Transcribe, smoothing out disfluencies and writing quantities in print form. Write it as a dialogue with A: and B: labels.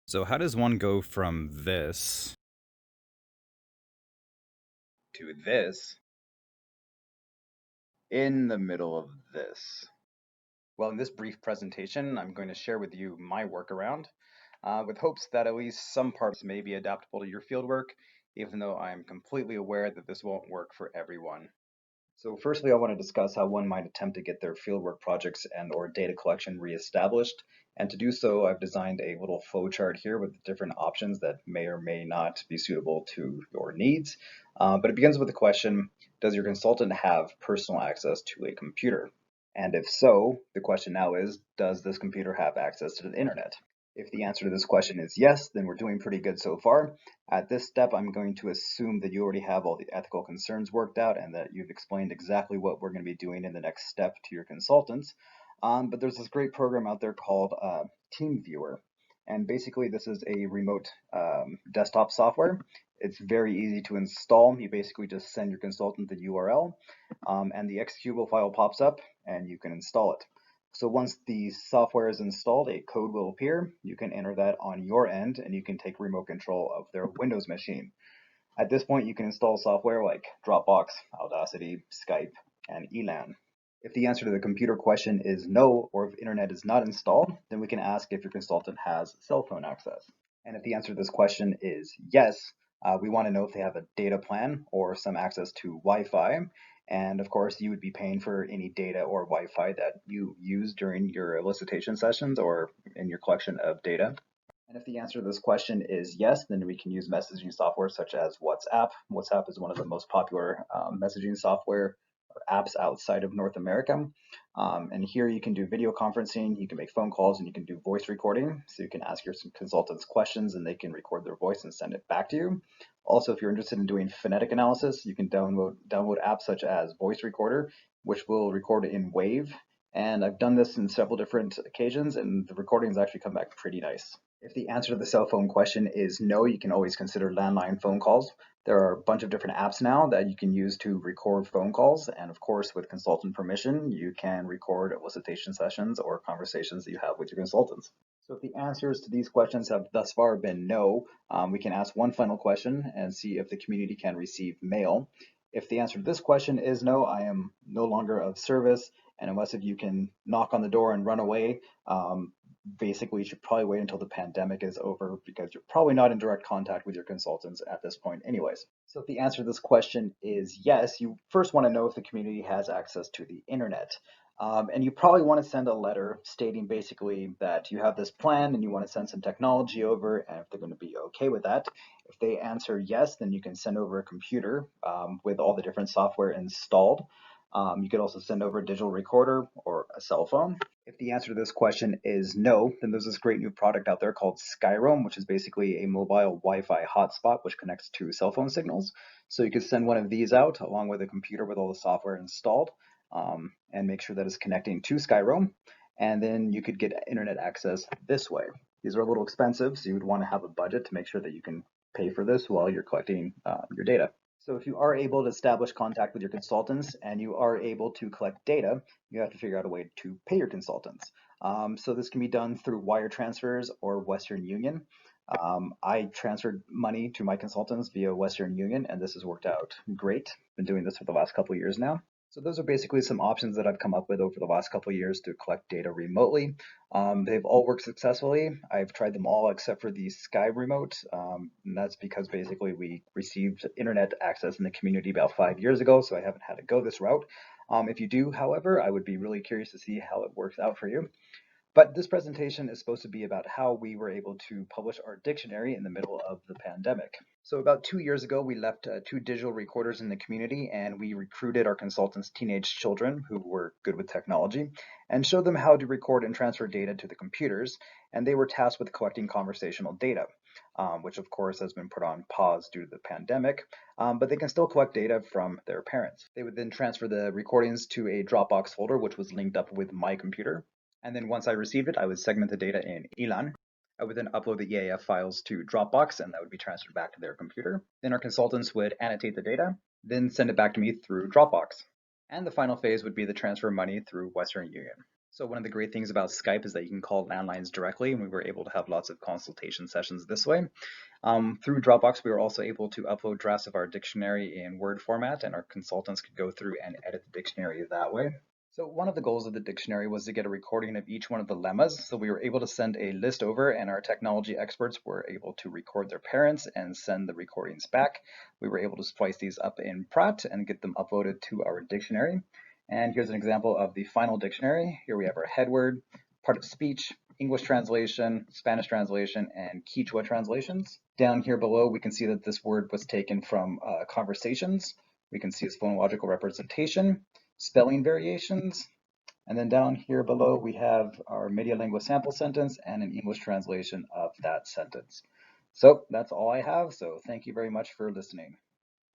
A: So how does one go from this to this in the middle of this? Well, in this brief presentation, I'm going to share with you my workaround, with hopes that at least some parts may be adaptable to your fieldwork, even though I'm completely aware that this won't work for everyone. So firstly, I want to discuss how one might attempt to get their fieldwork projects and or data collection reestablished. And to do so, I've designed a little flowchart here with different options that may or may not be suitable to your needs. But it begins with the question, does your consultant have personal access to a computer? And if so, the question now is, does this computer have access to the internet? If the answer to this question is yes, then we're doing pretty good so far. At this step, I'm going to assume that you already have all the ethical concerns worked out and that you've explained exactly what we're going to be doing in the next step to your consultants. But there's this great program out there called TeamViewer. And basically, this is a remote desktop software. It's very easy to install. You basically just send your consultant the URL, and the executable file pops up, and you can install it. So once the software is installed, a code will appear. You can enter that on your end, and you can take remote control of their Windows machine. At this point, you can install software like Dropbox, Audacity, Skype, and Elan. If the answer to the computer question is no, or if internet is not installed, then we can ask if your consultant has cell phone access. And if the answer to this question is yes, we want to know if they have a data plan or some access to Wi-Fi. And of course, you would be paying for any data or Wi-Fi that you use during your elicitation sessions or in your collection of data. And if the answer to this question is yes, then we can use messaging software such as WhatsApp. WhatsApp is one of the most popular messaging software or apps outside of North America. And here you can do video conferencing, you can make phone calls, and you can do voice recording. So you can ask your consultants questions and they can record their voice and send it back to you. Also, if you're interested in doing phonetic analysis, you can download apps such as Voice Recorder, which will record in WAVE. And I've done this in several different occasions, and the recordings actually come back pretty nice. If the answer to the cell phone question is no, you can always consider landline phone calls. There are a bunch of different apps now that you can use to record phone calls, and of course, with consultant permission, you can record elicitation sessions or conversations that you have with your consultants. So if the answers to these questions have thus far been no, we can ask one final question and see if the community can receive mail. If the answer to this question is no, I am no longer of service, and unless if you can knock on the door and run away, basically you should probably wait until the pandemic is over because you're probably not in direct contact with your consultants at this point anyways. So if the answer to this question is yes, you first want to know if the community has access to the internet. And you probably want to send a letter stating basically that you have this plan and you want to send some technology over and if they're going to be okay with that. If they answer yes, then you can send over a computer with all the different software installed. You could also send over a digital recorder or a cell phone. If the answer to this question is no, then there's this great new product out there called Skyroam, which is basically a mobile Wi-Fi hotspot which connects to cell phone signals. So you could send one of these out along with a computer with all the software installed and make sure that it's connecting to Skyroam. And then you could get internet access this way. These are a little expensive, so you would want to have a budget to make sure that you can pay for this while you're collecting your data. So if you are able to establish contact with your consultants and you are able to collect data, you have to figure out a way to pay your consultants. So this can be done through wire transfers or Western Union. I transferred money to my consultants via Western Union, and this has worked out great. Been doing this for the last couple of years now. So those are basically some options that I've come up with over the last couple of years to collect data remotely. They've all worked successfully. I've tried them all except for the Sky Remote, and that's because basically we received internet access in the community about 5 years ago, so I haven't had to go this route. If you do, however, I would be really curious to see how it works out for you. But this presentation is supposed to be about how we were able to publish our dictionary in the middle of the pandemic. So about 2 years ago, we left 2 digital recorders in the community and we recruited our consultants' teenage children who were good with technology and showed them how to record and transfer data to the computers. And they were tasked with collecting conversational data, which of course has been put on pause due to the pandemic, but they can still collect data from their parents. They would then transfer the recordings to a Dropbox folder, which was linked up with my computer. And then once I received it, I would segment the data in Elan. I would then upload the EAF files to Dropbox, and that would be transferred back to their computer. Then our consultants would annotate the data, then send it back to me through Dropbox. And the final phase would be the transfer of money through Western Union. So one of the great things about Skype is that you can call landlines directly, and we were able to have lots of consultation sessions this way. Through Dropbox, we were also able to upload drafts of our dictionary in Word format, and our consultants could go through and edit the dictionary that way. So one of the goals of the dictionary was to get a recording of each one of the lemmas. So we were able to send a list over, and our technology experts were able to record their parents and send the recordings back. We were able to splice these up in Pratt and get them uploaded to our dictionary. And here's an example of the final dictionary. Here we have our head word, part of speech, English translation, Spanish translation, and Quechua translations. Down here below, we can see that this word was taken from conversations. We can see its phonological representation, spelling variations, and then down here below, we have our media lingua sample sentence and an English translation of that sentence. So that's all I have. So thank you very much for listening.